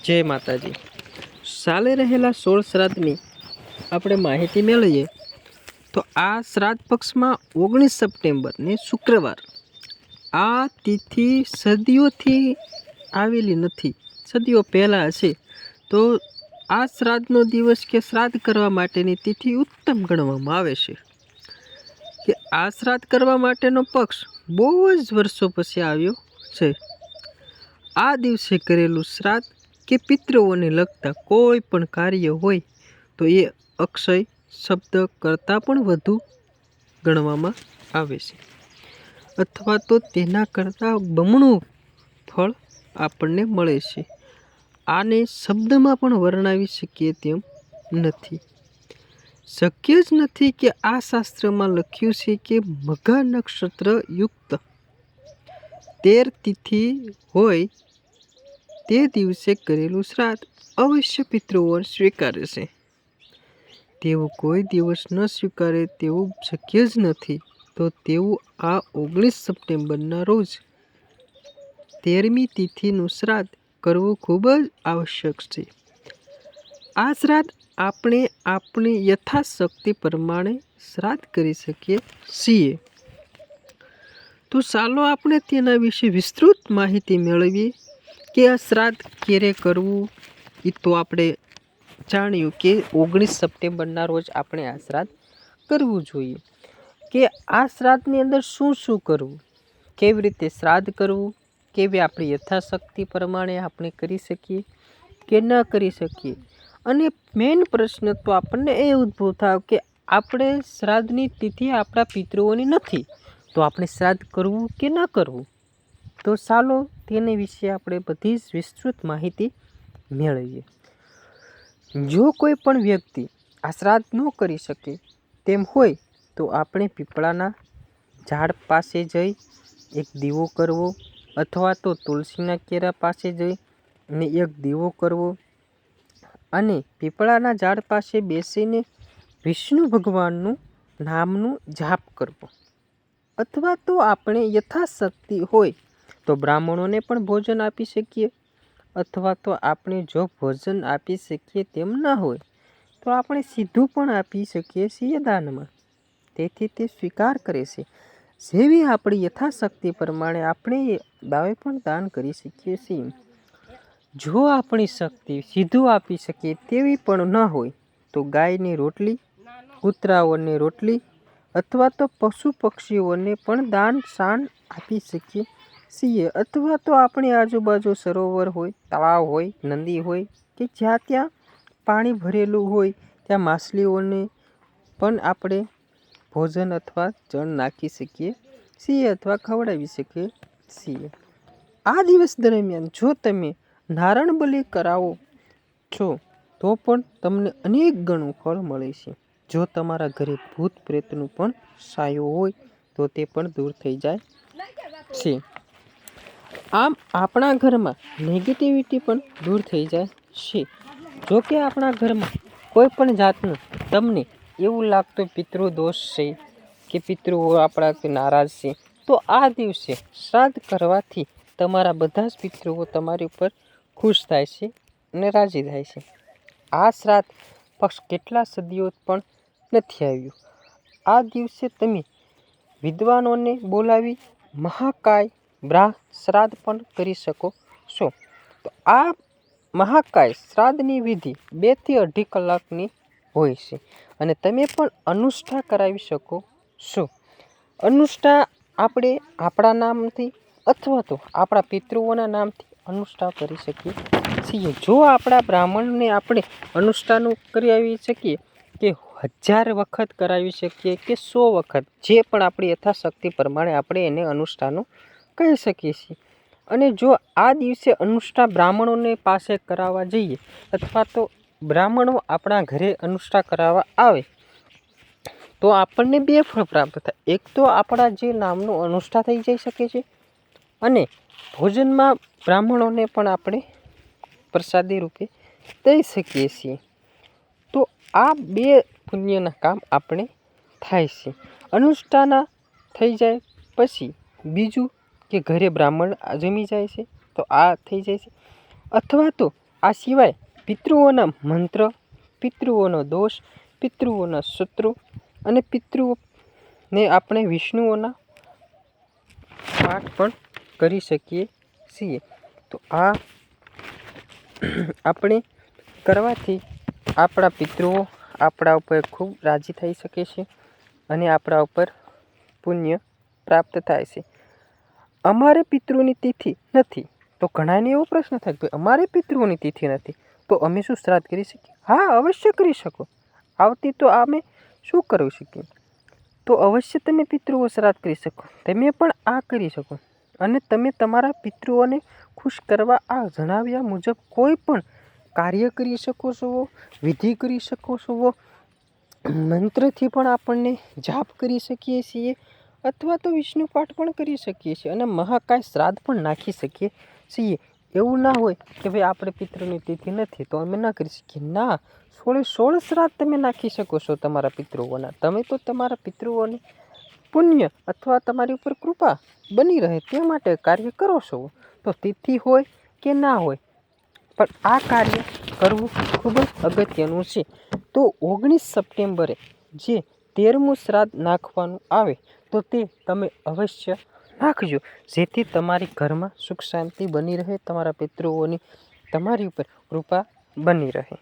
જય માતાજી। સાલે રહેલા 16 શ્રાદ્ધની આપણે માહિતી મેળવીએ તો આ શ્રાદ્ધ પક્ષમાં 19 સપ્ટેમ્બર ને શુક્રવાર આ તિથિ સદીઓથી આવેલી નથી, સદીઓ પહેલાં હશે તો આ શ્રાદ્ધનો દિવસ કે શ્રાદ્ધ કરવા માટેની તિથિ ઉત્તમ ગણવામાં આવે છે કે આ શ્રાદ્ધ કરવા માટેનો પક્ષ બહુ જ વર્ષો પછી આવ્યો છે। આ દિવસે કરેલું શ્રાદ્ધ કે પિતૃઓને લગતા કોઈ પણ કાર્ય હોય તો એ અક્ષય શબ્દ કરતાં પણ વધુ ગણવામાં આવે છે અથવા તો તેના કરતાં બમણું ફળ આપણને મળે છે। આને શબ્દમાં પણ વર્ણવી શકીએ તેમ નથી, શક્ય જ નથી કે આ શાસ્ત્રમાં લખ્યું છે કે મઘા નક્ષત્ર યુક્ત 13 તિથિ હોય તે દિવસે કરેલું શ્રાદ્ધ અવશ્ય પિતૃઓ સ્વીકારે છે, તેવું કોઈ દિવસ ન સ્વીકારે તેવું શક્ય જ નથી। તો તેવું આ 19 સપ્ટેમ્બરના રોજ 13મી તિથિનું શ્રાદ્ધ કરવું ખૂબ જ આવશ્યક છે। આ શ્રાદ્ધ આપણે આપણી યથાશક્તિ પ્રમાણે શ્રાદ્ધ કરી શકીએ છીએ। તો ચાલો આપણે તેના વિશે વિસ્તૃત માહિતી મેળવીએ કે આ શ્રાદ્ધ ક્યારે કરવું। એ તો આપણે જાણ્યું કે 19 સપ્ટેમ્બરના રોજ આપણે આ શ્રાદ્ધ કરવું જોઈએ કે આ શ્રાદ્ધની અંદર શું શું કરવું, કેવી રીતે શ્રાદ્ધ કરવું, કેવી આપણી યથાશક્તિ પ્રમાણે આપણે કરી શકીએ કે ન કરી શકીએ। અને મેઇન પ્રશ્ન તો આપણને એ ઉદ્ભવ થાય કે આપણે શ્રાદ્ધની તિથિ આપણા પિતૃઓની નથી તો આપણે શ્રાદ્ધ કરવું કે ન કરવું। તો ચાલો તેની વિશે આપણે બધી જ વિસ્તૃત માહિતી મેળવીએ। જો કોઈ પણ વ્યક્તિ આ શ્રાદ્ધ ન કરી શકે તેમ હોય તો આપણે પીપળાના ઝાડ પાસે જઈ એક દીવો કરવો અથવા તો તુલસીના કેરા પાસે જઈ અને એક દીવો કરવો અને પીપળાના ઝાડ પાસે બેસીને વિષ્ણુ ભગવાનનું નામનું જાપ કરવો અથવા તો આપણે યથાશક્તિ હોય તો બ્રાહ્મણોને પણ ભોજન આપી શકીએ અથવા તો આપણે જો ભોજન આપી શકીએ તેમ ન હોય તો આપણે સીધું પણ આપી શકીએ છીએ દાનમાં, તેથી તે સ્વીકાર કરે છે। જેવી આપણી યથાશક્તિ પ્રમાણે આપણે દાવે પણ દાન કરી શકીએ છીએ। જો આપણી શક્તિ સીધું આપી શકીએ તેવી પણ ન હોય તો ગાયની રોટલી, કૂતરાઓની રોટલી અથવા તો પશુ પક્ષીઓને પણ દાન શાન આપી શકીએ છીએ અથવા તો આપણી આજુબાજુ સરોવર હોય, તળાવ હોય, નદી હોય કે જ્યાં ત્યાં પાણી ભરેલું હોય ત્યાં માછલીઓને પણ આપણે ભોજન અથવા જળ નાખી શકીએ છીએ અથવા ખવડાવી શકીએ છીએ। આ દિવસ દરમિયાન જો તમે નારાયણ બલિ કરાવો છો તો પણ તમને અનેક ગણું ફળ મળે છે। જો તમારા ઘરે ભૂત પ્રેતનું પણ સાયો હોય તો તે પણ દૂર થઈ જાય છે। આમ આપણા ઘરમાં નેગેટિવિટી પણ દૂર થઈ જાય છે। જો કે આપણા ઘરમાં કોઈ પણ જાતનું તમને એવું લાગતું પિતૃદોષ છે કે પિતૃઓ આપણાથી નારાજ છે તો આ દિવસે શ્રાદ્ધ કરવાથી તમારા બધા જ પિતૃઓ તમારી ઉપર ખુશ થાય છે અને રાજી થાય છે। આ શ્રાદ્ધ પક્ષ કેટલા સદીઓ પણ નથી આવ્યું। આ દિવસે તમે વિદ્વાનોને બોલાવી મહાકાય શ્રાદ્ધ પણ કરી શકો છો। તો આ મહાકાય શ્રાદ્ધની વિધિ 2 થી 2.5 કલાકની હોય છે અને તમે પણ અનુષ્ઠા કરાવી શકો છો। અનુષ્ઠા આપણે આપણા નામથી અથવા તો આપણા પિતૃઓના નામથી અનુષ્ઠા કરી શકીએ છીએ। જો આપણા બ્રાહ્મણને આપણે અનુષ્ઠાનું કરાવી શકીએ કે 1000 વખત કરાવી શકીએ કે 100 વખત, જે પણ આપણી યથાશક્તિ પ્રમાણે આપણે એને અનુષ્ઠાનું કહી શકીએ છીએ। અને જો આ દિવસે અનુષ્ઠા બ્રાહ્મણોને પાસે કરાવવા જઈએ અથવા તો બ્રાહ્મણો આપણા ઘરે અનુષ્ઠા કરાવવા આવે તો આપણને 2 ફળ પ્રાપ્ત થાય। એક તો આપણા જે નામનું અનુષ્ઠા થઈ જઈ શકે છે અને ભોજનમાં બ્રાહ્મણોને પણ આપણે પ્રસાદી રૂપે દઈ શકીએ છીએ। તો આ 2 પુણ્યના કામ આપણે થાય છે। અનુષ્ઠાના થઈ જાય પછી બીજું કે ઘરે બ્રાહ્મણ જમી જાય છે તો આ થઈ જાય છે અથવા તો આ સિવાય પિતૃઓના મંત્ર, પિતૃઓનો દોષ, પિતૃઓના શત્રુ અને પિતૃઓને આપણે વિષ્ણુઓના પાઠ પણ કરી શકીએ છીએ. તો આ આપણે કરવાથી આપણા પિતૃઓ આપણા ઉપર ખૂબ રાજી થઈ શકે છે અને આપણા ઉપર પુણ્ય પ્રાપ્ત થાય છે. અમારે પિતૃની તિથિ નથી, તો ઘણાને એવો પ્રશ્ન થાય કે અમારે પિતૃઓની તિથિ નથી તો અમે શું શ્રાદ્ધ કરી શકીએ? હા, અવશ્ય કરી શકો. આવતી તો અમે શું કરી શકીએ? તો અવશ્ય તમે પિતૃઓ શ્રાદ્ધ કરી શકો. તમે પણ આ કરી શકો અને તમે તમારા પિતૃઓને ખુશ કરવા આ જણાવ્યા મુજબ કોઈ પણ કાર્ય કરી શકો છો, વિધિ કરી શકો છો, મંત્રથી પણ આપણને જાપ કરી શકીએ છીએ અથવા તો વિષ્ણુ પાઠ પણ કરી શકીએ છીએ અને મહાકાય શ્રાદ્ધ પણ નાખી શકીએ છીએ. એવું ના હોય કે ભાઈ આપણે પિતૃની તિથિ નથી તો અમે ના કરી શકીએ. ના, 16 શ્રાદ્ધ તમે નાખી શકો છો તમારા પિતૃઓના. તમે તો તમારા પિતૃઓને પુણ્ય અથવા તમારી ઉપર કૃપા બની રહે તે માટે કાર્ય કરો છો. તો તિથિ હોય કે ના હોય પણ આ કાર્ય કરવું ખૂબ જ અગત્યનું છે. તો 19 સપ્ટેમ્બરે જે 13મું શ્રાદ્ધ નાખવાનું આવે તો તે તમે અવશ્ય નાખજો, જેથી તમારી ઘરમાં સુખ શાંતિ બની રહે, તમારા પિતૃઓની તમારી ઉપર કૃપા બની રહે.